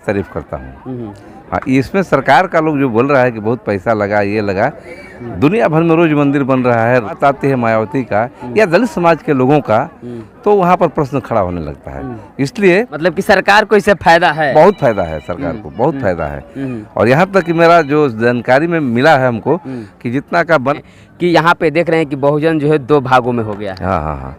तारीफ करता हूँ। हाँ, इसमें सरकार का लोग जो बोल रहा है कि बहुत पैसा लगा, ये लगा, दुनिया भर में रोज मंदिर बन रहा है, बात आती है मायावती का या दलित समाज के लोगों का, तो वहाँ पर प्रश्न खड़ा होने लगता है। इसलिए मतलब कि सरकार को इससे फायदा है? बहुत फायदा है सरकार को, बहुत फायदा है। और यहाँ तक कि मेरा जो जानकारी में मिला है हमको कि जितना का बन कि यहाँ पे देख रहे हैं कि बहुजन जो है दो भागों में हो गया है। हाँ हाँ हाँ,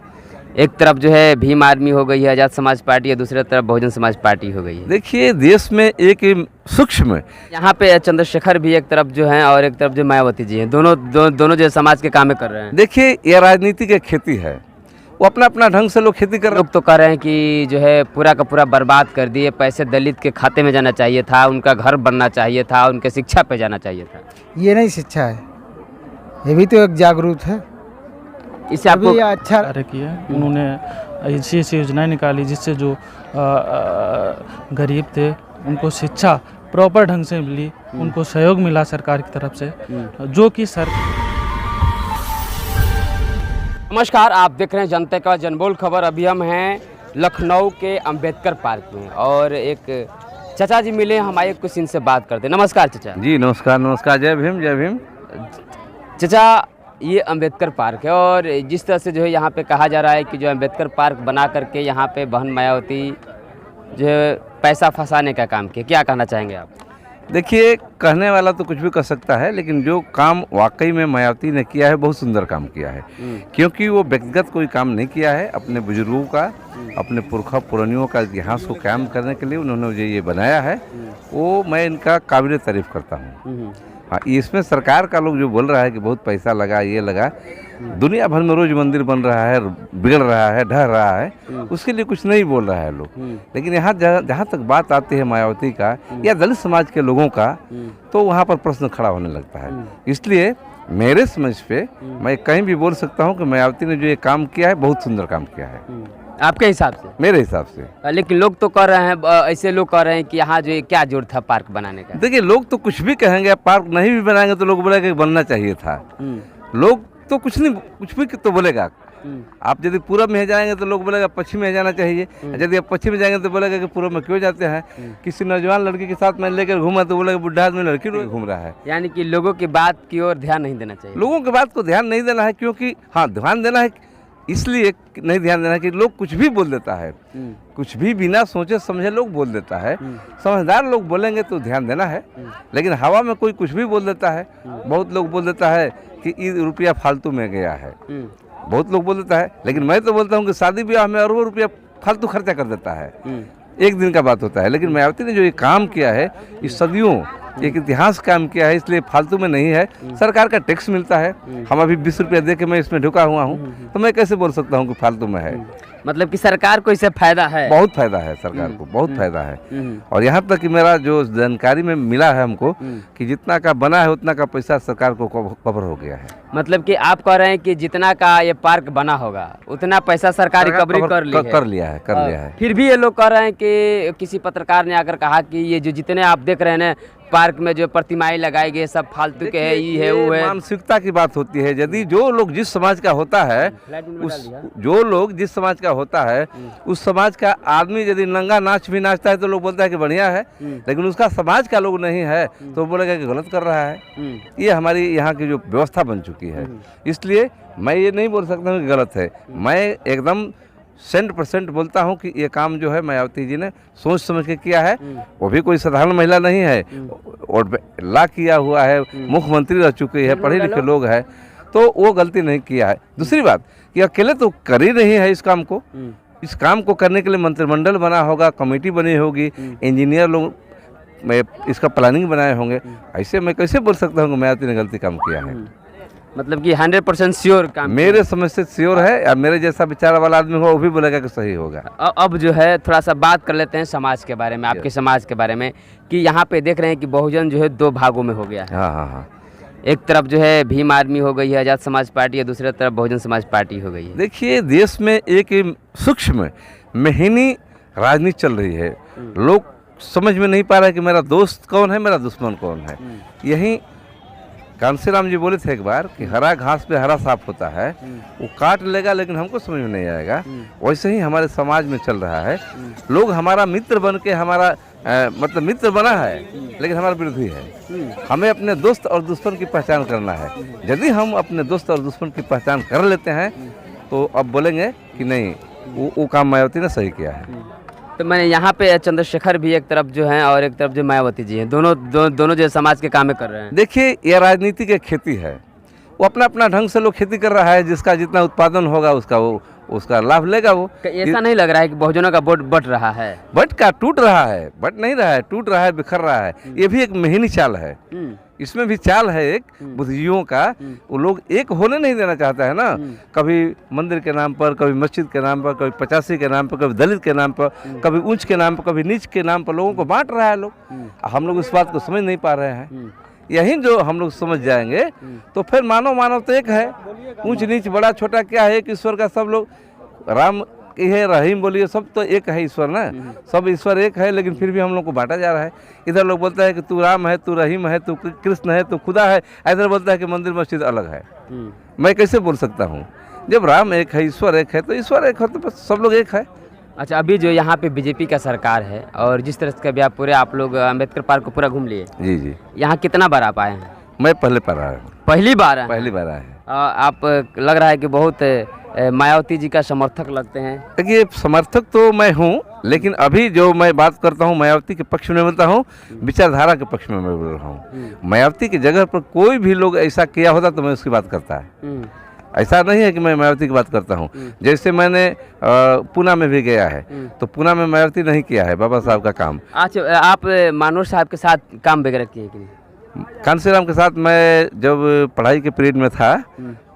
एक तरफ जो है भीम आर्मी हो गई है, आज़ाद समाज पार्टी है, दूसरी तरफ बहुजन समाज पार्टी हो गई है। देखिए देश में एक सूक्ष्म, यहाँ पे चंद्रशेखर भी एक तरफ जो हैं और एक तरफ जो मायावती जी हैं, दोनों जो समाज के काम कर रहे हैं। देखिए ये राजनीति की खेती है, वो अपना अपना ढंग से लोग खेती कर रहे लोग तो कह रहे हैं कि जो है पूरा का पूरा बर्बाद कर दिए, पैसे दलित के खाते में जाना चाहिए था, उनका घर बनना चाहिए था, उनके शिक्षा पे जाना चाहिए था। ये नहीं शिक्षा है, ये भी तो एक जागरूक है। इससे आपको अभी अच्छा कार्य किया। उन्होंने ऐसी ऐसी योजनाएं निकाली जिससे जो गरीब थे उनको शिक्षा प्रॉपर ढंग से मिली, उनको सहयोग मिला सरकार की तरफ से, जो कि सर। नमस्कार, आप देख रहे हैं जनता का जनबोल खबर। अभी हम हैं लखनऊ के अंबेडकर पार्क में और एक चाचा जी मिले, हम आए कुछ इनसे बात करते हैं। नमस्कार चाचा जी। नमस्कार नमस्कार, जय भीम जय भीम। चाचा, ये अंबेडकर पार्क है और जिस तरह से जो है यहाँ पे कहा जा रहा है कि जो अंबेडकर पार्क बना करके यहाँ पे बहन मायावती जो है पैसा फंसाने का काम किया, क्या कहना चाहेंगे आप? देखिए कहने वाला तो कुछ भी कर सकता है, लेकिन जो काम वाकई में मायावती ने किया है बहुत सुंदर काम किया है। क्योंकि वो व्यक्तिगत कोई काम नहीं किया है, अपने बुजुर्गों का, अपने पुरखा पुरानियों का इतिहास को कायम करने के लिए उन्होंने जो ये बनाया है, वो मैं इनका काबिल तारीफ करता हूँ। हाँ, इसमें सरकार का लोग जो बोल रहा है कि बहुत पैसा लगा, ये लगा, दुनिया भर में रोज मंदिर बन रहा है, बिगड़ रहा है, ढह रहा है, उसके लिए कुछ नहीं बोल रहा है लोग। लेकिन यहाँ जहाँ तक बात आती है मायावती का या दलित समाज के लोगों का, तो वहाँ पर प्रश्न खड़ा होने लगता है। इसलिए मेरे समझ पे मैं कहीं भी बोल सकता हूँ कि मायावती ने जो ये काम किया है बहुत सुंदर काम किया है। आपके हिसाब से? मेरे हिसाब से। लेकिन लोग तो कह रहे हैं, ऐसे लोग कह रहे हैं कि यहाँ जो क्या जरूरत था पार्क बनाने का? देखिए लोग तो कुछ भी कहेंगे, पार्क नहीं भी बनाएंगे तो लोग बोलेंगे बनना चाहिए था। लोग तो कुछ नहीं, कुछ भी तो बोलेगा। आप यदि पूरब में जाएंगे तो लोग बोलेगा पश्चिम में जाना चाहिए, यदि आप पश्चिम में जाएंगे तो बोलेगा कि पूरब में क्यों जाते हैं। किसी नौजवान लड़की के साथ मैं लेकर घूमा तो बोलेगा बुढ़ा आदमी लड़की घूम रहा है। यानी कि लोगों की बात की ओर ध्यान नहीं देना चाहिए। लोगों की बात को ध्यान नहीं देना है, क्योंकि हाँ ध्यान देना है, इसलिए नहीं ध्यान देना है कि लोग कुछ भी बोल देता है, कुछ भी बिना सोचे समझे लोग बोल देता है। समझदार लोग बोलेंगे तो ध्यान देना है, लेकिन हवा में कोई कुछ भी बोल देता है। बहुत लोग बोल देता है कि ये रुपया फालतू में गया है, बहुत लोग बोल देता है, लेकिन मैं तो बोलता हूँ कि शादी ब्याह में और वो रुपया फालतू खर्चा कर देता है, एक दिन का बात होता है। लेकिन मायावती ने जो ये काम किया है, इस सदियों एक इतिहास काम किया है, इसलिए फालतू में नहीं है। सरकार का टैक्स मिलता है, हम अभी 20 रुपया दे के मैं इसमें ढुका हुआ हूँ, तो मैं कैसे बोल सकता हूँ कि फालतू में है। मतलब कि सरकार को इससे फायदा है? बहुत फायदा है सरकार को, बहुत फायदा है। और यहाँ तक कि मेरा जो जानकारी में मिला है हमको कि जितना का बना है उतना का पैसा सरकार को कवर हो गया है। मतलब कि आप कह रहे हैं कि जितना का ये पार्क बना होगा उतना पैसा सरकार रिकवरी कर लिया है। फिर भी ये लोग कह रहे हैं कि किसी पत्रकार ने आकर कहा कि ये जो जितने आप देख रहे हैं पार्क में जो प्रतिमाएं लगाई गई सब फालतू के है, ये है वो है। मानसिकता की बात होती है। यदि जो लोग जिस समाज का होता है, जो लोग जिस समाज का होता है, उस समाज का आदमी यदि नंगा नाच भी नाचता है तो लोग बोलता है कि बढ़िया है, लेकिन उसका समाज का लोग नहीं है तो बोलेगा कि गलत कर रहा है। ये हमारी यहाँ की जो व्यवस्था बन चुकी है, इसलिए मैं ये नहीं बोल सकता हूँ कि गलत है। मैं एकदम 100% बोलता हूँ कि ये काम जो है मायावती जी ने सोच समझ के किया है। वो भी कोई साधारण महिला नहीं है, और ला किया हुआ है, मुख्यमंत्री रह चुकी है, पढ़े लिखे लोग हैं, तो वो गलती नहीं किया है। दूसरी बात कि अकेले तो कर ही नहीं है इस काम को। इस काम को करने के लिए मंत्रिमंडल बना होगा, कमेटी बनी होगी, इंजीनियर लोग इसका प्लानिंग बनाए होंगे। ऐसे मैं कैसे बोल सकता हूँ कि मायावती ने गलती काम किया है। मतलब कि 100% श्योर काम? मेरे समझ से श्योर है, या मेरे जैसा विचार वाला आदमी होगा वो भी बोलेगा कि सही होगा। अब जो है थोड़ा सा बात कर लेते हैं समाज के बारे में, आपके समाज के बारे में, कि यहाँ पे देख रहे हैं कि बहुजन जो है दो भागों में हो गया है। हाँ। एक तरफ जो है भीम आर्मी हो गई है, आज़ाद समाज पार्टी है, दूसरी तरफ बहुजन समाज पार्टी हो गई है। देखिए देश में एक सूक्ष्म महीनी राजनीति चल रही है। लोग समझ में नहीं पा रहे कि मेरा दोस्त कौन है, मेरा दुश्मन कौन है। यही कांसीराम जी बोले थे एक बार कि हरा घास पे हरा सांप होता है, वो काट लेगा लेकिन हमको समझ में नहीं आएगा। वैसे ही हमारे समाज में चल रहा है, लोग हमारा मित्र बन के हमारा मतलब मित्र बना है लेकिन हमारा विरोधी है। हमें अपने दोस्त और दुश्मन की पहचान करना है। यदि हम अपने दोस्त और दुश्मन की पहचान कर लेते हैं तो अब बोलेंगे कि नहीं वो काम मायावती ने सही किया है। तो मैंने यहाँ पे चंद्रशेखर भी एक तरफ जो हैं और एक तरफ जो मायावती जी हैं, दोनों जो समाज के काम कर रहे हैं। देखिए ये राजनीति की खेती है, वो अपना अपना ढंग से लोग खेती कर रहा है, जिसका जितना उत्पादन होगा उसका लाभ लेगा वो। ऐसा नहीं लग रहा है कि बहुजनों का वोट बट रहा है? बट का टूट रहा है, बट नहीं रहा है, टूट रहा है, बिखर रहा है। ये भी एक मेहनी चाल है, इसमें भी चाल है एक बुद्धिजीवियों का। वो लोग एक होने नहीं देना चाहता है ना, कभी मंदिर के नाम पर, कभी मस्जिद के नाम पर, कभी 85 के नाम पर, कभी दलित के नाम पर, कभी ऊंच के नाम पर, कभी नीच के नाम पर लोगों को बांट रहा है लोग। हम लोग इस बात को समझ नहीं पा रहे हैं। यही जो हम लोग समझ जाएंगे तो फिर मानव तो एक है, ऊंच नीच बड़ा छोटा क्या है, एक ईश्वर का सब लोग, राम है रहीम बोलिए, सब तो एक है ईश्वर ना, सब ईश्वर एक है, लेकिन फिर भी हम लोग को बांटा जा रहा है। इधर लोग बोलता है कि तू राम है, तू रहीम है, तू कृष्ण है, तू खुदा है, इधर बोलता है कि मंदिर मस्जिद अलग है। मैं कैसे बोल सकता हूँ? जब राम एक है, ईश्वर एक है, तो ईश्वर एक है तो बस सब लोग एक है। अच्छा, अभी जो यहाँ पे बीजेपी का सरकार है और जिस तरह से आप पूरे आप लोग अम्बेडकर पार्क को पूरा घूम लिए। जी जी। यहाँ कितना बार आप आए हैं? मैं पहले बार आया हूँ। पहली बार? पहली बार आए हैं। आप लग रहा है कि बहुत मायावती जी का समर्थक लगते हैं। देखिए समर्थक तो मैं हूँ, लेकिन अभी जो मैं बात करता हूँ मायावती के पक्ष में बोलता हूँ, विचारधारा के पक्ष में मैं बोल रहा हूँ। मायावती की जगह पर कोई भी लोग ऐसा किया होता तो मैं उसकी बात करता है। ऐसा नहीं है कि मैं मायावती की बात करता हूँ। जैसे मैंने पूना में भी गया है तो पूना में मायावती नहीं किया है बाबा साहब का काम। अच्छा, आप मानोर साहब के साथ काम वगैरह किए कि नहीं? कांसीराम के साथ मैं जब पढ़ाई के पीरियड में था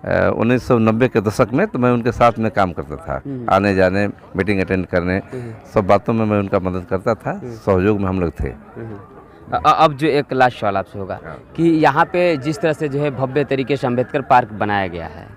1990 के दशक में, तो मैं उनके साथ में काम करता था, आने जाने, मीटिंग अटेंड करने, सब बातों में मैं उनका मदद करता था, सहयोग में हम लोग थे। अब जो एक लास्ट सवाल आपसे होगा कि यहाँ पे जिस तरह से जो है भव्य तरीके से अम्बेडकर पार्क बनाया गया है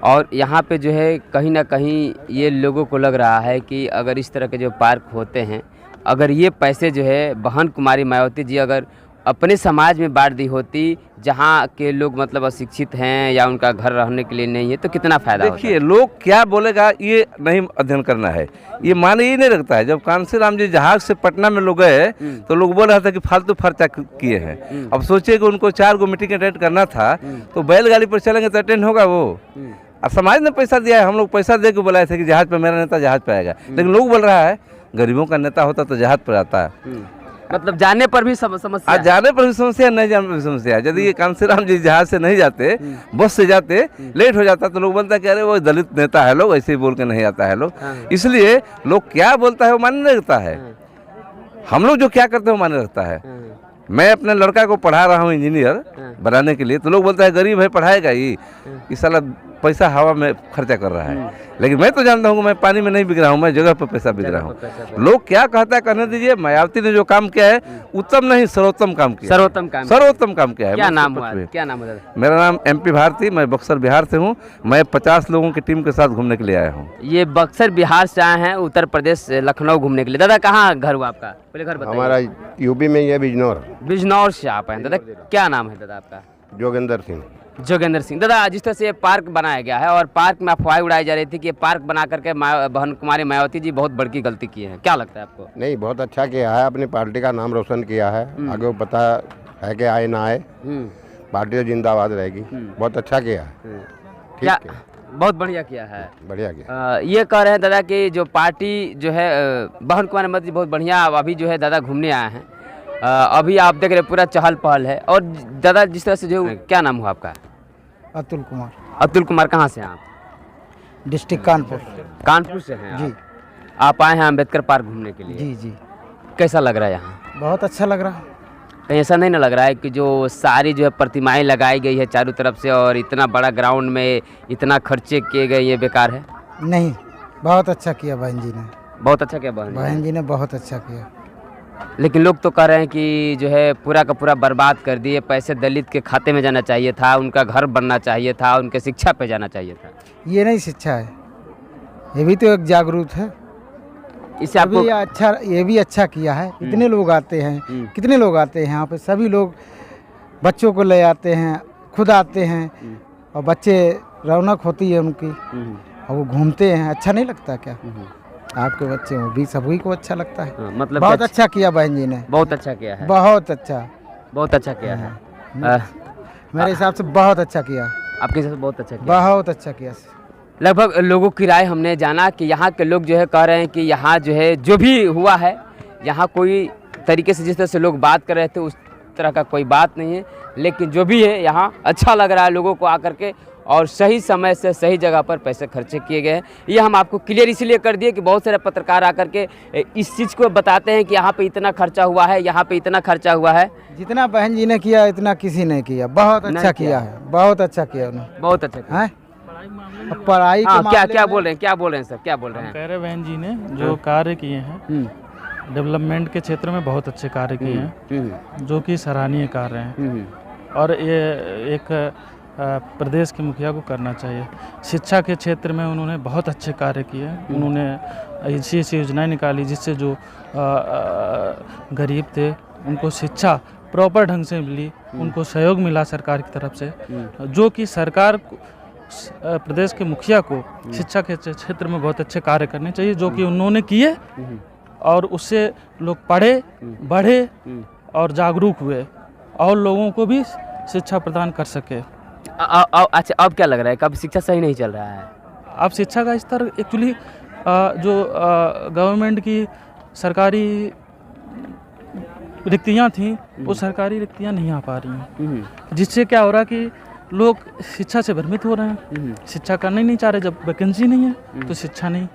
और यहाँ पे जो है कहीं ना कहीं ये लोगों को लग रहा है कि अगर इस तरह के जो पार्क होते हैं, अगर ये पैसे जो है बहन कुमारी मायावती जी अगर अपने समाज में बांट दी होती जहाँ के लोग मतलब अशिक्षित हैं या उनका घर रहने के लिए नहीं है, तो कितना फायदा होता है? देखिए लोग क्या बोलेगा ये नहीं अध्ययन करना है, ये माने ही नहीं रखता है। जब कांसीराम जी जहाज से पटना में लोग गए तो लोग बोल रहा था कि फालतू खर्चा किए हैं। अब सोचिए कि उनको 4 गो मीटिंग अटेंड करना था तो बैलगाड़ी पर चलेंगे तो अटेंड होगा वो? और समाज ने पैसा दिया है, हम लोग पैसा दे के बुलाए थे कि जहाज पे मेरा नेता जहाज पे आएगा, लेकिन लोग बोल रहा है गरीबों का नेता होता तो जहाज पर आता है। मतलब जाने पर भी समस्या, जाने पर भी समस्या, नहीं जाने पर भी समस्या। यदि ये कांसीराम जी जहाज से नहीं जाते, बस से जाते, लेट हो जाता तो लोग बोलता है कि अरे वो दलित नेता है, लोग ऐसे ही बोल के नहीं आता है लोग। इसलिए लोग क्या बोलता है वो मानने नहीं रखता है। हम लोग जो क्या करते हैं वो मानने रखता है। मैं अपने लड़का को पढ़ा रहा हूँ इंजीनियर बनाने के लिए, तो लोग बोलता है गरीब है पढ़ाएगा ही, इस साला पैसा हवा में खर्चा कर रहा है। लेकिन मैं तो जानता हूँ कि मैं पानी में नहीं बिक रहा हूँ, मैं जगह पर पैसा बिक रहा हूँ। लोग क्या कहता है कहने दीजिए। मायावती ने जो काम किया है उत्तम नहीं सर्वोत्तम काम किया, सर्वोत्तम काम किया है। क्या नाम हुआ? क्या नाम है? मेरा नाम MP भारती, मैं बक्सर बिहार से हूँ। मैं 50 लोगों की टीम के साथ घूमने के लिए आया हूँ। ये बक्सर बिहार से आए हैं उत्तर प्रदेश लखनऊ घूमने के लिए। दादा कहाँ घर हुआ आपका? पहले घर बताइए। हमारा यूपी में ये बिजनौर। बिजनौर से आप हैं। दादा क्या नाम है दादा आपका? जोगेंद्र सिंह। जोगेंद्र सिंह। दादा जिस तरह से ये पार्क बनाया गया है और पार्क में अफवाहें उड़ाई जा रही थी कि ये पार्क बना करके बहन कुमारी मायावती जी बहुत बड़ी गलती की है, क्या लगता है आपको? नहीं, बहुत अच्छा किया है, अपनी पार्टी का नाम रोशन किया है। आगे वो पता है कि आए ना आए, पार्टी तो जिंदाबाद रहेगी। बहुत अच्छा किया है, ठीक है, बहुत बढ़िया किया है, बढ़िया किया। ये कह रहे हैं दादा कि जो पार्टी जो है बहन कुमारी मायावती जी बहुत बढ़िया अभी जो है दादा घूमने आए हैं। अभी आप देख रहे पूरा चहल पहल है। और दादा जिस तरह से जो क्या नाम हुआ आपका? अतुल कुमार। अतुल कुमार कहाँ से हैं आप? डिस्ट्रिक्ट कानपुर। कानपुर से हैं जी। आप आए हैं अम्बेडकर पार्क घूमने के लिए? जी जी। कैसा लग रहा है यहाँ? बहुत अच्छा लग रहा है। कहीं ऐसा नहीं ना लग रहा है कि जो सारी जो है प्रतिमाएं लगाई गई है चारों तरफ से और इतना बड़ा ग्राउंड में इतना खर्चे किए गए, ये बेकार है? नहीं, बहुत अच्छा किया बहन जी ने। बहुत अच्छा किया बहन जी ने, बहुत अच्छा किया। लेकिन लोग तो कह रहे हैं कि जो है पूरा का पूरा बर्बाद कर दिए, पैसे दलित के खाते में जाना चाहिए था, उनका घर बनना चाहिए था, उनके शिक्षा पे जाना चाहिए था। ये नहीं शिक्षा है, ये भी तो एक जागरूक है। इससे आपको ये भी अच्छा किया है। इतने लोग आते हैं, कितने लोग आते हैं यहाँ पे, सभी लोग बच्चों को ले आते हैं, खुद आते हैं और बच्चे रौनक होती है उनकी और वो घूमते हैं। अच्छा नहीं लगता क्या? आपके बच्चे हो भी, सभी को अच्छा लगता है। हाँ, मतलब बहुत अच्छा किया बहन जी ने, बहुत अच्छा किया है, बहुत अच्छा, बहुत अच्छा किया है। मेरे हिसाब से बहुत अच्छा किया, आपके हिसाब से बहुत अच्छा किया, बहुत अच्छा किया। लगभग लोगों की राय हमने जाना कि यहाँ के लोग जो है कह रहे हैं कि यहाँ जो है जो भी हुआ है, यहाँ कोई तरीके से जिस तरह से लोग बात कर रहे थे उस तरह का कोई बात नहीं है, लेकिन जो भी है यहाँ अच्छा लग रहा है लोगों को आकर के, और सही समय से सही जगह पर पैसे खर्चे किए गए हैं। ये हम आपको क्लियर इसीलिए कर दिए कि बहुत सारे पत्रकार आकर के इस चीज़ को बताते हैं कि यहाँ पे इतना खर्चा हुआ है, यहाँ पे इतना खर्चा हुआ है। जितना बहन जी ने किया इतना किसी ने किया, बहुत अच्छा किया है, बहुत अच्छा किया उन्होंने, बहुत अच्छा किया। हैं? पढ़ाई हाँ, के क्या बोल रहे हैं, क्या बोल रहे हैं सर, क्या बोल रहे हैं? कह रहे बहन जी ने जो कार्य किए हैं डेवलपमेंट के क्षेत्र में बहुत अच्छे कार्य किए हैं, जो कि सराहनीय कार्य हैं, और ये एक प्रदेश के मुखिया को करना चाहिए। शिक्षा के क्षेत्र में उन्होंने बहुत अच्छे कार्य किए। उन्होंने ऐसी ऐसी योजनाएं निकाली जिससे जो गरीब थे उनको शिक्षा प्रॉपर ढंग से मिली, उनको सहयोग मिला सरकार की तरफ से, जो कि सरकार प्रदेश के मुखिया को शिक्षा के क्षेत्र में बहुत अच्छे कार्य करने चाहिए, जो कि उन्होंने किए, और उससे लोग पढ़े, बढ़े और जागरूक हुए और लोगों को भी शिक्षा प्रदान कर सके। अच्छा, अब क्या लग रहा है, कब शिक्षा सही नहीं चल रहा है? अब शिक्षा का स्तर एक्चुअली जो गवर्नमेंट की सरकारी रिक्तियाँ थी वो सरकारी रिक्तियाँ नहीं आ पा रही हैं, जिससे क्या हो रहा है कि लोग शिक्षा से भ्रमित हो रहे हैं, शिक्षा करना ही नहीं चाह रहे। जब वैकेंसी नहीं है तो शिक्षा नहीं,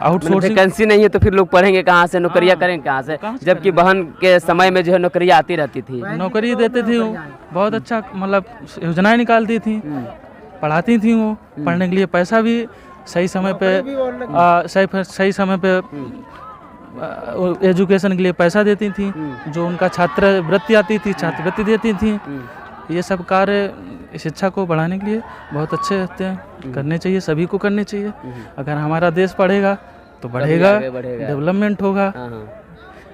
आउटसोर्सिंग वैकेंसी नहीं है तो फिर लोग पढ़ेंगे कहाँ से, नौकरियाँ करेंगे कहाँ से, जबकि बहन के समय में जो है नौकरियाँ आती रहती थी, नौकरी देते थे वो, बहुत अच्छा मतलब योजनाएं निकालती थी, पढ़ाती थी वो, पढ़ने के लिए पैसा भी सही समय पे सही समय पे एजुकेशन के लिए पैसा देती थी, जो उनका छात्रवृत्ति आती थी छात्रवृत्ति देती थी। ये सब कार्य शिक्षा को बढ़ाने के लिए बहुत अच्छे रहते हैं, करने चाहिए, सभी को करने चाहिए। अगर हमारा देश पढ़ेगा तो बढ़ेगा, डेवलपमेंट होगा,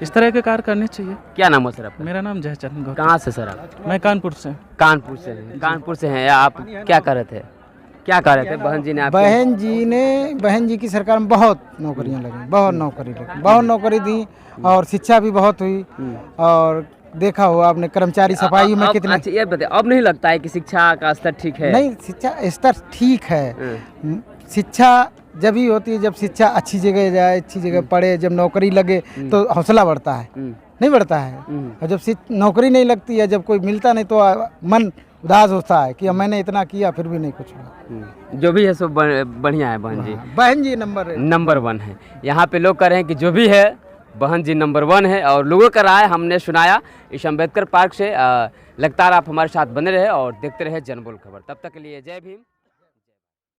इस तरह के कार्य करने चाहिए। क्या नाम है सर आपका? मेरा नाम जयचंद गौतम। कहाँ से सर आप? मैं कानपुर से। कानपुर से हैं। आप क्या कर रहे थे, क्या कर रहे थे? बहन जी की सरकार में बहुत नौकरियां लगी, बहुत नौकरी लगी, बहुत नौकरी दी, और शिक्षा भी बहुत हुई। और देखा हो आपने कर्मचारी सफाई में कितने। अच्छा, ये बताइए, अब नहीं लगता है कि शिक्षा का स्तर ठीक है? नहीं, शिक्षा स्तर ठीक है। शिक्षा जब ही होती है जब शिक्षा अच्छी जगह जाए, अच्छी जगह पढ़े, जब नौकरी लगे तो हौसला बढ़ता है, नहीं बढ़ता है। और जब नौकरी नहीं लगती है, जब कोई मिलता नहीं तो मन उदास होता है कि मैंने इतना किया फिर भी नहीं कुछ हुआ। जो भी है सब बढ़िया है बहन जी। बहन जी नंबर 1 है। यहाँ पे लोग कह रहे हैं कि जो भी है बहन जी नंबर 1 है, और लोगों का राय हमने सुनाया इस अम्बेडकर पार्क से। लगातार आप हमारे साथ बने रहे और देखते रहे जनबोल खबर। तब तक के लिए जय भीम।